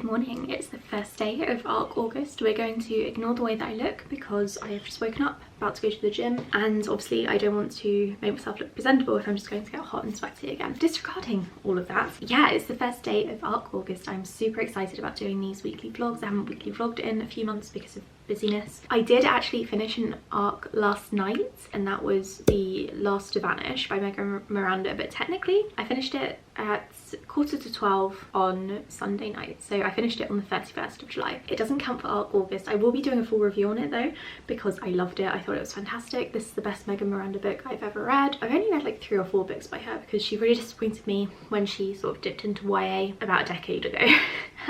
morning. It's the first day of ARC August. We're going to ignore the way that I look because I have just woken up, about to go to the gym, and obviously I don't want to make myself look presentable if I'm just going to get hot and sweaty again. Disregarding all of that, yeah, it's the first day of ARC August. I'm super excited about doing these weekly vlogs. I haven't weekly vlogged in a few months because of busyness. I did actually finish an arc last night, and that was the last of Vanish by Miranda, but technically I finished it at 11:45 on Sunday night, so I finished it on the 31st of July. It doesn't count for ARC August. I will be doing a full review on it though, because I loved it. I thought it was fantastic. This is the best Miranda book I've ever read. I've only read like 3 or 4 books by her because she really disappointed me when she sort of dipped into YA about a decade ago.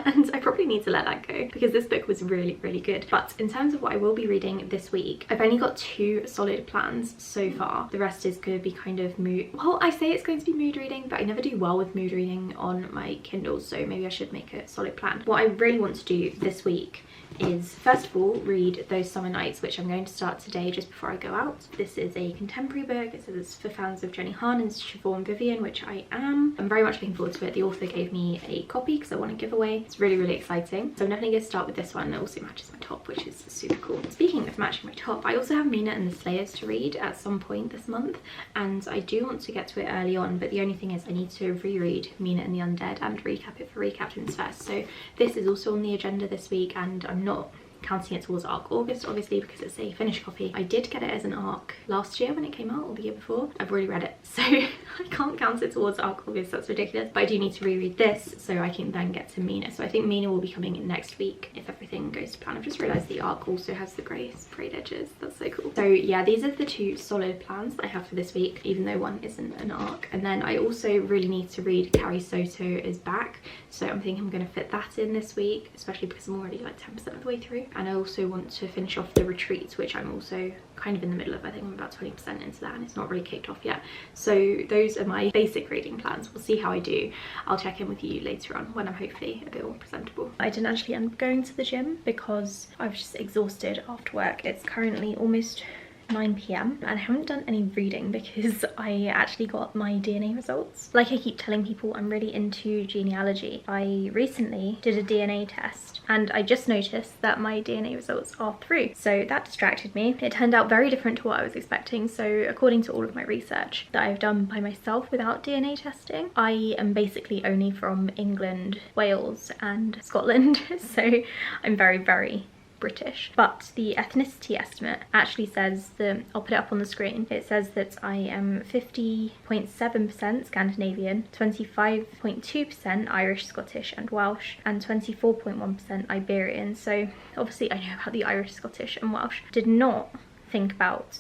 And I probably need to let that go because this book was really, really good. But in terms of what I will be reading this week, I've only got 2 solid plans so far. The rest is going to be kind of mood, well, I say it's going to be mood reading, but I never do well with mood reading on my Kindle, so maybe I should make a solid plan. What I really want to do this week is first of all read Those Summer Nights, which I'm going to start today just before I go out. This is a contemporary book. It says it's for fans of Jenny Han and Siobhan Vivian, which I am. I'm very much looking forward to it. The author gave me a copy because I want a giveaway. It's really, really exciting. So I'm definitely going to start with this one. It also matches my top, which is super cool. Speaking of matching my top, I also have Mina and the Slayers to read at some point this month, and I do want to get to it early on, but the only thing is I need to reread Mina and the Undead and recap it for Recaptain's Fest. So this is also on the agenda this week, and I'm not counting it towards ARC August obviously because it's a finished copy. I did get it as an ARC last year when it came out, or the year before. I've already read it, so I can't count it towards ARC August. That's ridiculous. But I do need to reread this so I can then get to Mina. So I think Mina will be coming next week if everything goes to plan. I've just realised the ARC also has the grey sprayed edges. That's so cool. So yeah, these are the 2 solid plans that I have for this week, even though one isn't an ARC. And then I also really need to read Carrie Soto Is Back, so I'm thinking I'm going to fit that in this week, especially because I'm already like 10% of the way through. And I also want to finish off The Retreat, which I'm also kind of in the middle of. I think I'm about 20% into that and it's not really kicked off yet. So those are my basic reading plans. We'll see how I do. I'll check in with you later on when I'm hopefully a bit more presentable. I didn't actually end up going to the gym because I was just exhausted after work. It's currently almost 9 p.m. and I haven't done any reading because I actually got my DNA results. Like I keep telling people, I'm really into genealogy. I recently did a DNA test and I just noticed that my DNA results are through, so that distracted me. It turned out very different to what I was expecting. So according to all of my research that I've done by myself without DNA testing, I am basically only from England, Wales and Scotland. So I'm very, very British. But the ethnicity estimate actually says that, I'll put it up on the screen, it says that I am 50.7% Scandinavian, 25.2% Irish, Scottish and Welsh, and 24.1% Iberian. So obviously I know about the Irish, Scottish and Welsh. Did not think about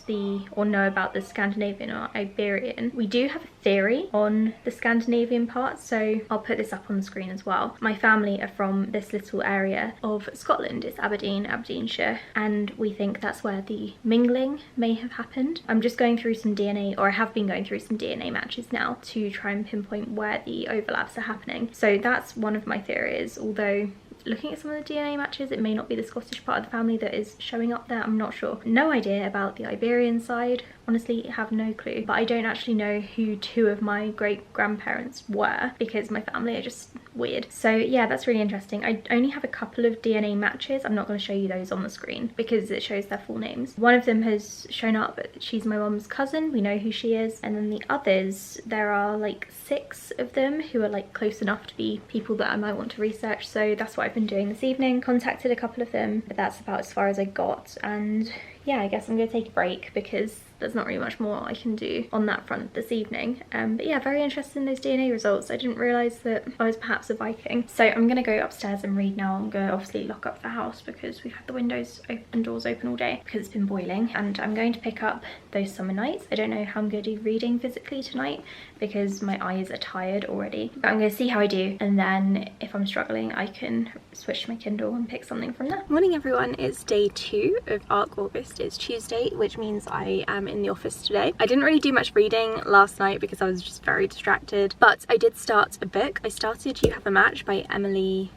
or know about the Scandinavian or Iberian. We do have a theory on the Scandinavian part, so I'll put this up on the screen as well. My family are from this little area of Scotland. It's Aberdeen, Aberdeenshire, and we think that's where the mingling may have happened. I'm just going through some DNA, or I have been going through some DNA matches now to try and pinpoint where the overlaps are happening. So that's one of my theories, although looking at some of the DNA matches, it may not be the Scottish part of the family that is showing up there. I'm not sure. No idea about the Iberian side. Honestly, have no clue. But I don't actually know who 2 of my great-grandparents were because my family are just weird. So yeah, that's really interesting. I only have a couple of DNA matches. I'm not going to show you those on the screen because it shows their full names. One of them has shown up. She's my mum's cousin. We know who she is. And then the others, there are like 6 of them who are like close enough to be people that I might want to research. So that's what I've been doing this evening. Contacted a couple of them, but that's about as far as I got. And yeah, I guess I'm going to take a break because there's not really much more I can do on that front this evening. But yeah, very interested in those DNA results. I didn't realise that I was perhaps a Viking. So I'm going to go upstairs and read now. I'm going to obviously lock up the house because we've had the windows and doors open all day because it's been boiling. And I'm going to pick up Those Summer Nights. I don't know how I'm going to do reading physically tonight because my eyes are tired already. But I'm going to see how I do, and then if I'm struggling I can switch to my Kindle and pick something from there. Morning everyone, it's day 2 of ARC August. It's Tuesday, which means I am in the office today. I didn't really do much reading last night because I was just very distracted, but I did start a book. I started You Have a Match by Emery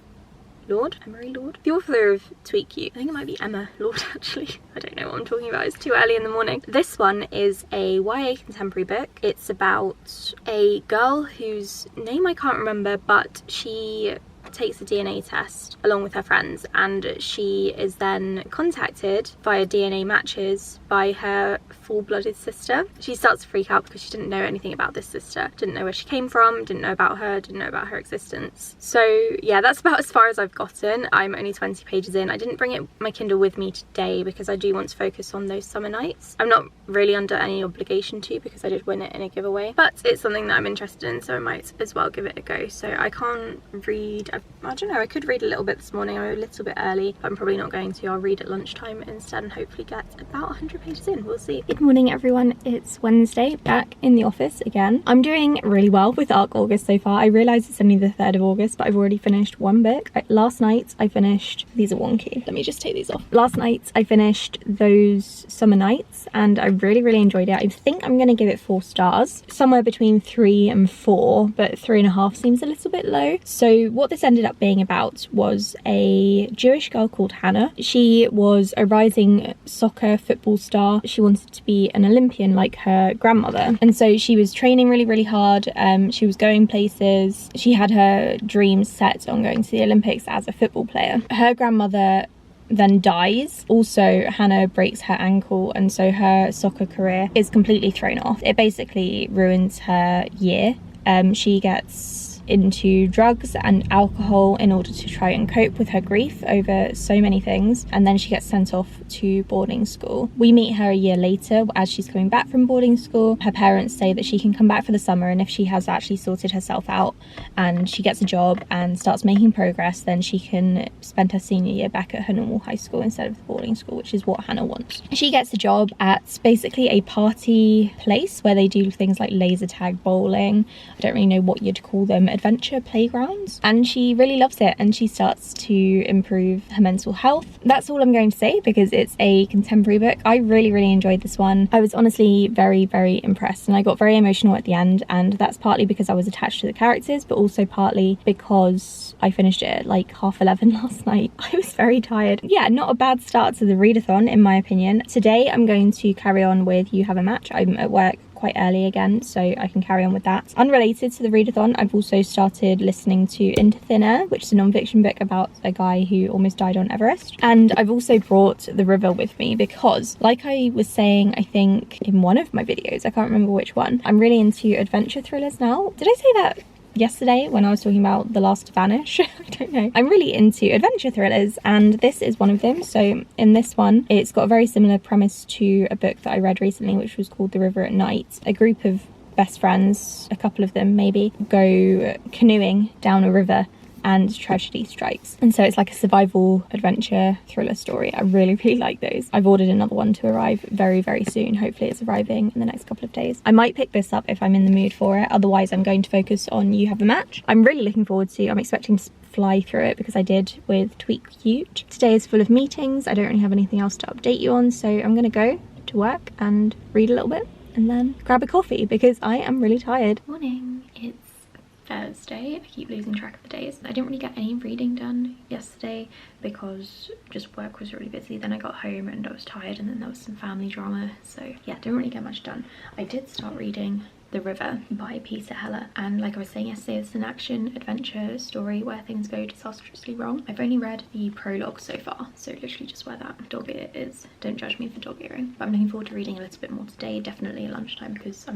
Lord, the author of Tweak You. I think it might be Emma Lord actually. I don't know what I'm talking about, it's too early in the morning. This one is a YA contemporary book. It's about a girl whose name I can't remember, but she takes a DNA test along with her friends, and she is then contacted via DNA matches by her full-blooded sister. She starts to freak out because she didn't know anything about this sister, didn't know where she came from, didn't know about her, didn't know about her existence. So yeah, that's about as far as I've gotten. I'm only 20 pages in. I didn't bring my Kindle with me today because I do want to focus on those summer nights. I'm not really under any obligation to, because I did win it in a giveaway, but it's something that I'm interested in, so I might as well give it a go. So I can't read, I don't know, I could read a little bit this morning. I'm a little bit early, but I'm probably not going to. I'll read at lunchtime instead and hopefully get about 100 pages in. We'll see. Good morning everyone, it's Wednesday, back in the office again. I'm doing really well with ARC August so far. I realise it's only the 3rd of August, but I've already finished one book. Last night I finished, these are wonky, let me just take these off. Last night I finished Those Summer Nights and I really enjoyed it. I think I'm going to give it 4 stars, somewhere between 3 and 4, but 3.5 seems a little bit low. So what this ended up being about was a Jewish girl called Hannah. She was a rising soccer football star. She wanted to be an Olympian like her grandmother, and so she was training really hard. She was going places. She had her dreams set on going to the Olympics as a football player. Her grandmother then dies. Also, Hannah breaks her ankle, and so her soccer career is completely thrown off. It basically ruins her year. She gets into drugs and alcohol in order to try and cope with her grief over so many things, and then she gets sent off to boarding school. We meet her a year later as she's coming back from boarding school. Her parents say that she can come back for the summer, and if she has actually sorted herself out and she gets a job and starts making progress, then she can spend her senior year back at her normal high school instead of the boarding school, which is what Hannah wants. She gets a job at basically a party place where they do things like laser tag, bowling, I don't really know what you'd call them, adventure playgrounds, and she really loves it, and she starts to improve her mental health. That's all I'm going to say because it's a contemporary book. I really enjoyed this one. I was honestly very impressed, and I got very emotional at the end, and that's partly because I was attached to the characters, but also partly because I finished it at like 11:30 last night. I was very tired. Yeah, not a bad start to the readathon in my opinion. Today I'm going to carry on with You Have a Match. I'm at work quite early again, so I can carry on with that. Unrelated to the readathon, I've also started listening to Into Thin Air, which is a non-fiction book about a guy who almost died on Everest. And I've also brought The River with me because, like I was saying, I think in one of my videos, I can't remember which one, I'm really into adventure thrillers now. Did I say that yesterday when I was talking about the last Vanish? I don't know. I'm really into adventure thrillers, and this is one of them. So in this one, it's got a very similar premise to a book that I read recently, which was called The River at Night. A group of best friends, a couple of them maybe, go canoeing down a river and tragedy strikes. And so it's like a survival adventure thriller story. I really like those. I've ordered another one to arrive very soon. Hopefully it's arriving in the next couple of days. I might pick this up if I'm in the mood for it. Otherwise I'm going to focus on You Have a Match. I'm really looking forward to, I'm expecting to fly through it because I did with Tweak Cute. Today is full of meetings. I don't really have anything else to update you on, so I'm gonna go to work and read a little bit and then grab a coffee because I am really tired. Morning, it's Thursday. I keep losing track of the days. I didn't really get any reading done yesterday because just work was really busy. Then I got home and I was tired, and then there was some family drama, so yeah, didn't really get much done. I did start reading The River by Peter Heller, and like I was saying yesterday, it's an action adventure story where things go disastrously wrong. I've only read the prologue so far, so literally just where that dog ear is. Don't judge me for dog earring, but I'm looking forward to reading a little bit more today, definitely at lunchtime, because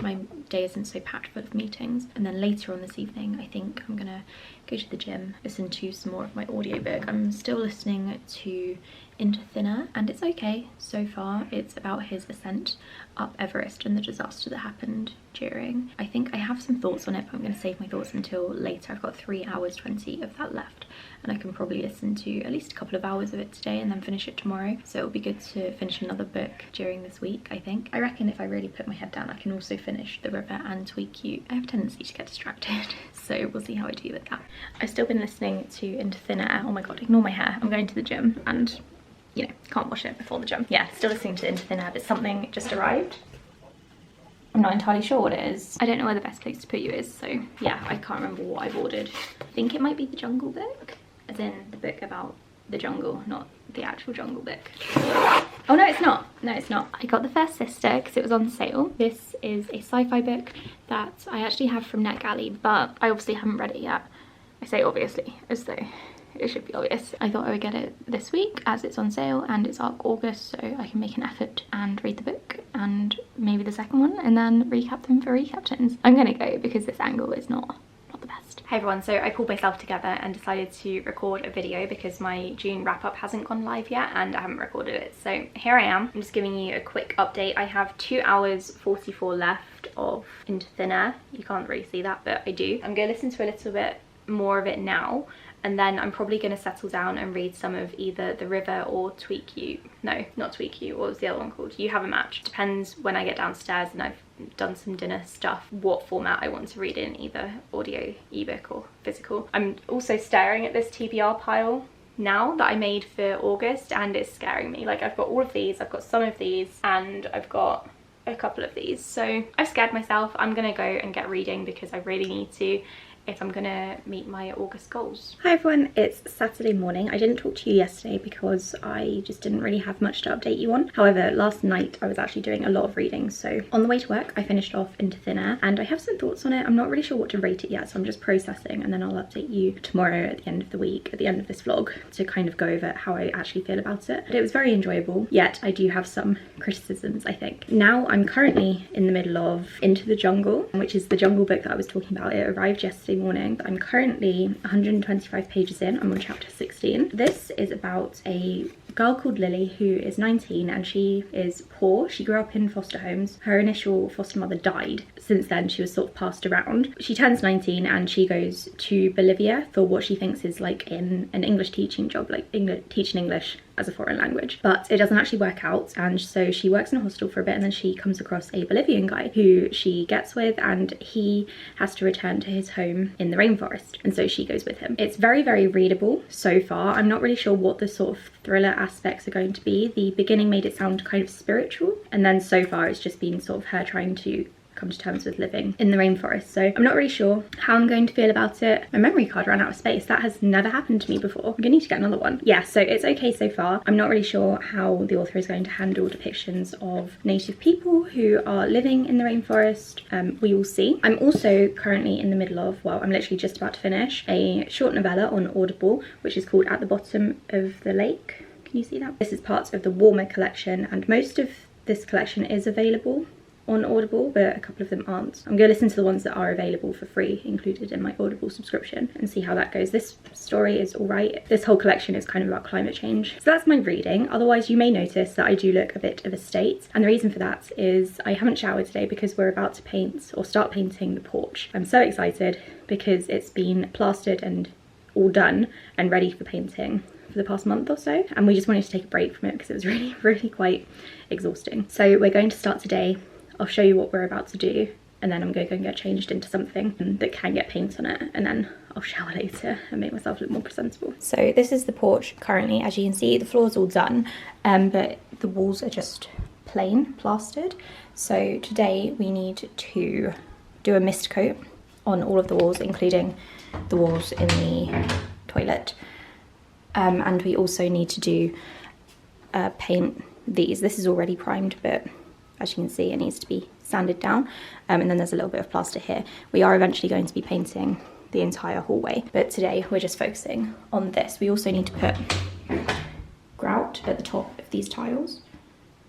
my day isn't so packed full of meetings. And then later on this evening, I think I'm gonna go to the gym, listen to some more of my audiobook. I'm still listening to Into Thin Air, and it's okay so far. It's about his ascent up Everest and the disaster that happened during. I think I have some thoughts on it, but I'm going to save my thoughts until later. I've got 3 hours 20 of that left, and I can probably listen to at least a couple of hours of it today and then finish it tomorrow. So it'll be good to finish another book during this week, I think. I reckon if I really put my head down, I can also finish The River and Tweak Cute. I have a tendency to get distracted, so we'll see how I do with that. I've still been listening to Into Thin Air. Oh my god, ignore my hair. I'm going to the gym and, you know, can't wash it before the gym. Yeah, still listening to Into Thin Air, but something just arrived. I'm not entirely sure what it is. I don't know where the best place to put you is, so yeah, I can't remember what I've ordered. I think it might be the Jungle Book, as in the book about the jungle, not the actual Jungle Book. Oh no, it's not. No, it's not. I got The First Sister because it was on sale. This is a sci-fi book that I actually have from NetGalley, but I obviously haven't read it yet. I say obviously as though it should be obvious. I thought I would get it this week as it's on sale and it's ARC August, so I can make an effort and read the book and maybe the second one and then recap them for recap tins. I'm gonna go because this angle is not the best. Hey everyone, so I pulled myself together and decided to record a video because my June wrap up hasn't gone live yet and I haven't recorded it. So here I am. I'm just giving you a quick update. I have 2 hours 44 left of Into Thin Air. You can't really see that, but I do. I'm gonna listen to a little bit more of it now, and then I'm probably going to settle down and read some of either The River or Tweak You. No, not Tweak You. What was the other one called? You Have a Match. Depends when I get downstairs and I've done some dinner stuff, what format I want to read in, either audio, ebook or physical. I'm also staring at this TBR pile now that I made for August and it's scaring me. Like, I've got all of these, I've got some of these, and I've got a couple of these. So I've scared myself. I'm going to go and get reading because I really need to if I'm gonna meet my August goals. Hi everyone, it's Saturday morning. I didn't talk to you yesterday because I just didn't really have much to update you on. However, last night I was actually doing a lot of reading. So on the way to work, I finished off Into Thin Air and I have some thoughts on it. I'm not really sure what to rate it yet, so I'm just processing and then I'll update you tomorrow at the end of the week, at the end of this vlog, to kind of go over how I actually feel about it. But it was very enjoyable, yet I do have some criticisms, I think. Now I'm currently in the middle of Into the Jungle, which is the jungle book that I was talking about. It arrived yesterday morning. I'm currently 125 pages in. I'm on chapter 16. This is about a girl called Lily who is 19 and she is poor. She grew up in foster homes. Her initial foster mother died. Since then she was sort of passed around. She turns 19 and she goes to Bolivia for what she thinks is like in an English teaching job, like teaching English as a foreign language, but it doesn't actually work out, and so she works in a hostel for a bit and then she comes across a Bolivian guy who she gets with, and he has to return to his home in the rainforest, and so she goes with him. It's very, very readable so far. I'm not really sure what the sort of thriller aspects are going to be. The beginning made it sound kind of spiritual, and then so far it's just been sort of her trying to come to terms with living in the rainforest. So I'm not really sure how I'm going to feel about it. My memory card ran out of space. That has never happened to me before. I'm gonna need to get another one. Yeah, so it's okay so far. I'm not really sure how the author is going to handle depictions of native people who are living in the rainforest. We will see. I'm also currently in the middle of, well, I'm literally just about to finish a short novella on Audible, which is called At the Bottom of the Lake. Can you see that? This is part of the Warmer collection, and most of this collection is available on Audible, but a couple of them aren't. I'm going to listen to the ones that are available for free, included in my Audible subscription, and see how that goes. This story is alright. This whole collection is kind of about climate change. So that's my reading. Otherwise, you may notice that I do look a bit of a state, and the reason for that is I haven't showered today because we're about to paint or start painting the porch. I'm so excited because it's been plastered and all done and ready for painting for the past month or so, and we just wanted to take a break from it because it was really quite exhausting. So we're going to start today. I'll show you what we're about to do, and then I'm going to go and get changed into something that can get paint on it, and then I'll shower later and make myself look more presentable. So this is the porch currently. As you can see, the floor's all done, but the walls are just plain plastered. So today we need to do a mist coat on all of the walls, including the walls in the toilet, and we also need to do paint these. This is already primed, but as you can see, it needs to be sanded down, and then there's a little bit of plaster here. We are eventually going to be painting the entire hallway, but today we're just focusing on this. We also need to put grout at the top of these tiles,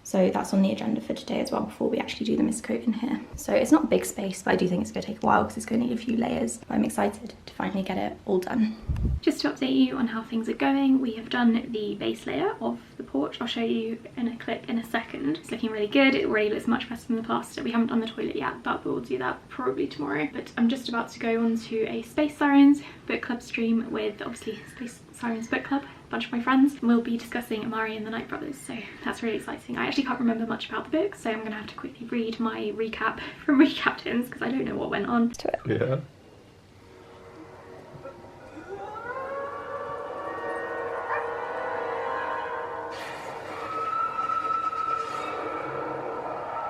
so that's on the agenda for today as well before we actually do the mist coat in here. So it's not a big space, but I do think it's going to take a while because it's going to need a few layers. But I'm excited to finally get it all done. Just to update you on how things are going, we have done the base layer of the porch. I'll show you in a clip in a second. It's looking really good. It already looks much better than the plaster. We haven't done the toilet yet, but we'll do that probably tomorrow. But I'm just about to go on to a Space Sirens book club stream with, obviously, Space Sirens book club. A bunch of my friends. We'll be discussing Amari and the Night Brothers, so that's really exciting. I actually can't remember much about the book, so I'm gonna have to quickly read my recap from recap tins because I don't know what went on to it. Yeah.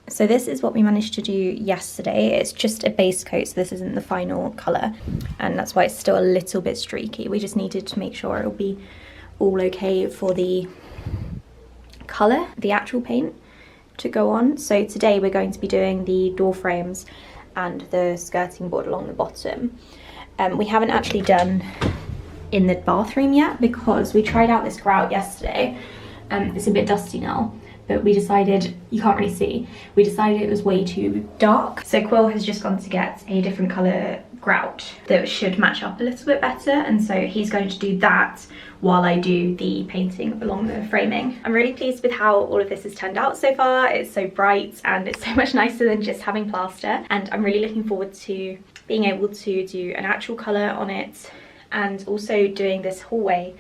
So this is what we managed to do yesterday. It's just a base coat, so this isn't the final colour, and that's why it's still a little bit streaky. We just needed to make sure it'll be all okay for the colour, the actual paint, to go on. So today we're going to be doing the door frames and the skirting board along the bottom. We haven't actually done in the bathroom yet because we tried out this grout yesterday. It's a bit dusty now, but we decided, you can't really see, we decided it was way too dark. So Quill has just gone to get a different colour grout that should match up a little bit better, and so he's going to do that while I do the painting along the framing. I'm really pleased with how all of this has turned out so far. It's so bright and it's so much nicer than just having plaster, and I'm really looking forward to being able to do an actual colour on it, and also doing this hallway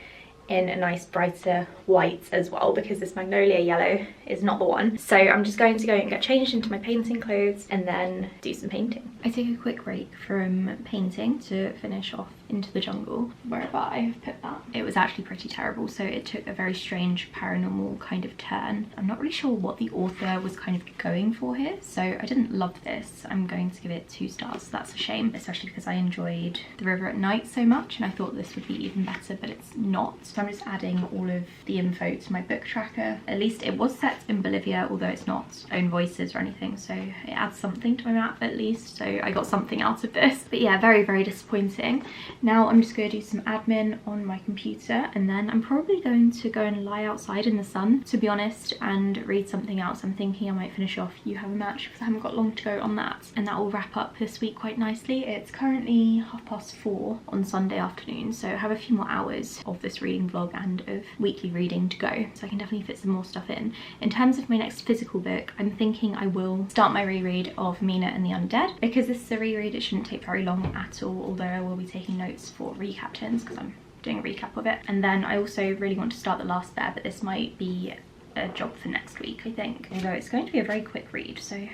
in a nice brighter white as well, because this magnolia yellow is not the one. So I'm just going to go and get changed into my painting clothes and then do some painting. I took a quick break from painting to finish off Into the Jungle, wherever I've put that. It was actually pretty terrible, so it took a very strange paranormal kind of turn. I'm not really sure what the author was kind of going for here, so I didn't love this. I'm going to give it 2 stars. That's a shame, especially because I enjoyed The River at Night so much, and I thought this would be even better, but it's not. So I'm just adding all of the info to my book tracker. At least it was set in Bolivia, although it's not own voices or anything, so it adds something to my map at least, so I got something out of this. But yeah, very, very disappointing. Now I'm just going to do some admin on my computer, and then I'm probably going to go and lie outside in the sun, to be honest, and read something else. I'm thinking I might finish off You Have a Match because I haven't got long to go on that, and that will wrap up this week quite nicely. It's currently 4:30 on Sunday afternoon, so I have a few more hours of this reading vlog and of weekly reading to go, so I can definitely fit some more stuff in. In terms of my next physical book, I'm thinking I will start my reread of Mina and the Undead. Because this is a reread, it shouldn't take very long at all, although I will be taking notes for recap tins because I'm doing a recap of it. And then I also really want to start The Last Bear, but this might be a job for next week, I think. Although it's going to be a very quick read, so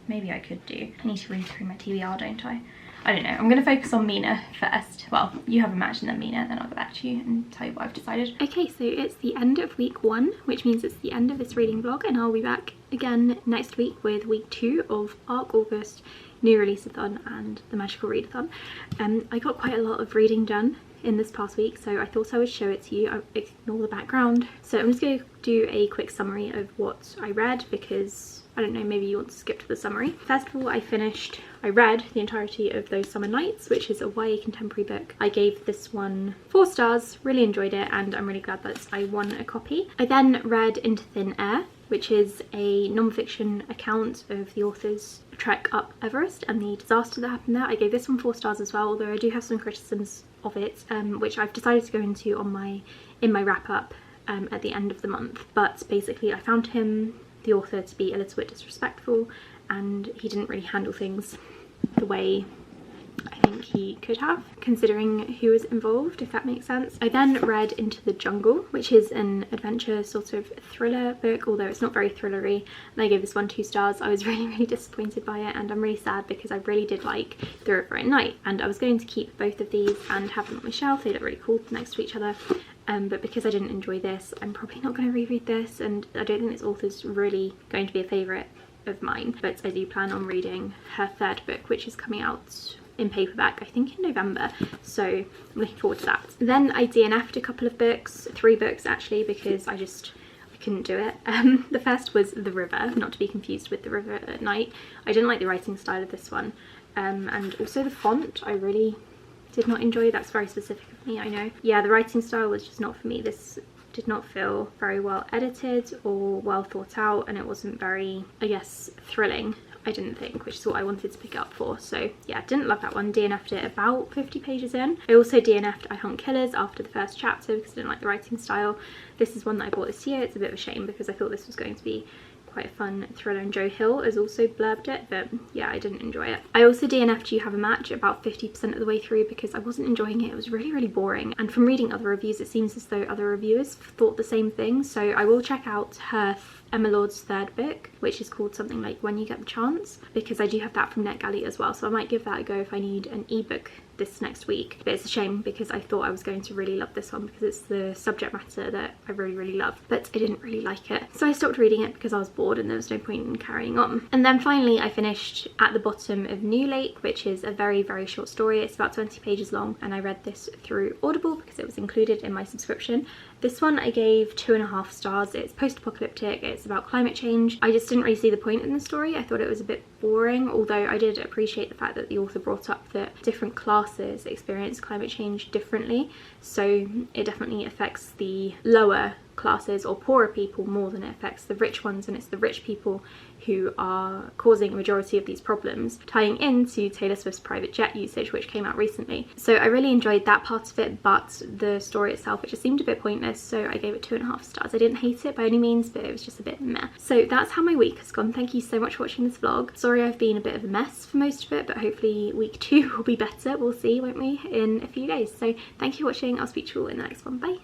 maybe I could do. I need to read through my TBR, don't I? I don't know. I'm going to focus on Mina first. Well, You Have a Match and then Mina, then I'll get back to you and tell you what I've decided. Okay, so it's the end of week 1, which means it's the end of this reading vlog, and I'll be back again next week with week 2 of ARC August, New Release-a-thon and the Magical Read-a-thon. I got quite a lot of reading done in this past week, so I thought I would show it to you. I ignore the background. So I'm just going to do a quick summary of what I read, because I don't know, maybe you want to skip to the summary. First of all, I read the entirety of Those Summer Nights, which is a YA contemporary book. I gave this one 4 stars, really enjoyed it, and I'm really glad that I won a copy. I then read Into Thin Air, which is a non-fiction account of the author's trek up Everest and the disaster that happened there. I gave this one 4 stars as well, although I do have some criticisms of it, which I've decided to go into on in my wrap-up at the end of the month. But basically I found the author, to be a little bit disrespectful, and he didn't really handle things the way I think he could have, considering who was involved, if that makes sense. I then read Into the Jungle, which is an adventure sort of thriller book, although it's not very thrillery, and I gave this one 2 stars. I was really, really disappointed by it, and I'm really sad because I really did like The River at Night, and I was going to keep both of these and have them on my shelf. They look really cool next to each other. But because I didn't enjoy this, I'm probably not going to reread this, and I don't think this author's really going to be a favourite of mine, but I do plan on reading her 3rd book, which is coming out in paperback, I think in November, so I'm looking forward to that. Then I DNF'd a couple of books, 3 books actually, because I couldn't do it. The first was The River, not to be confused with The River at Night. I didn't like the writing style of this one, and also the font I really did not enjoy. That's very specific of me, I know. Yeah, the writing style was just not for me. This did not feel very well edited or well thought out, and it wasn't very, I guess, thrilling, I didn't think, which is what I wanted to pick up for. So yeah, didn't love that one. DNF'd it about 50 pages in. I also DNF'd I Hunt Killers after the 1st chapter because I didn't like the writing style. This is one that I bought this year. It's a bit of a shame because I thought this was going to be quite a fun thriller, and Joe Hill has also blurbed it, but yeah, I didn't enjoy it. I also DNF'd You Have a Match about 50% of the way through because I wasn't enjoying it. It was really, really boring, and from reading other reviews it seems as though other reviewers thought the same thing, so I will check out her Emma Lord's 3rd book, which is called something like When You Get the Chance, because I do have that from NetGalley as well, so I might give that a go if I need an ebook this next week. But it's a shame because I thought I was going to really love this one because it's the subject matter that I really, really love, but I didn't really like it, so I stopped reading it because I was bored and there was no point in carrying on. And then finally I finished At the Bottom of New Lake, which is a very, very short story. It's about 20 pages long, and I read this through Audible because it was included in my subscription. This one I gave 2.5 stars. It's post-apocalyptic, it's about climate change. I just didn't really see the point in the story. I thought it was a bit boring, although I did appreciate the fact that the author brought up that different classes experience climate change differently, so it definitely affects the lower classes or poorer people more than it affects the rich ones, and it's the rich people who are causing a majority of these problems, tying into Taylor Swift's private jet usage, which came out recently. So I really enjoyed that part of it, but the story itself, it just seemed a bit pointless, so I gave it 2.5 stars. I didn't hate it by any means, but it was just a bit meh. So that's how my week has gone. Thank you so much for watching this vlog. Sorry I've been a bit of a mess for most of it, but hopefully week 2 will be better. We'll see, won't we, in a few days. So thank you for watching. I'll speak to you all in the next one. Bye.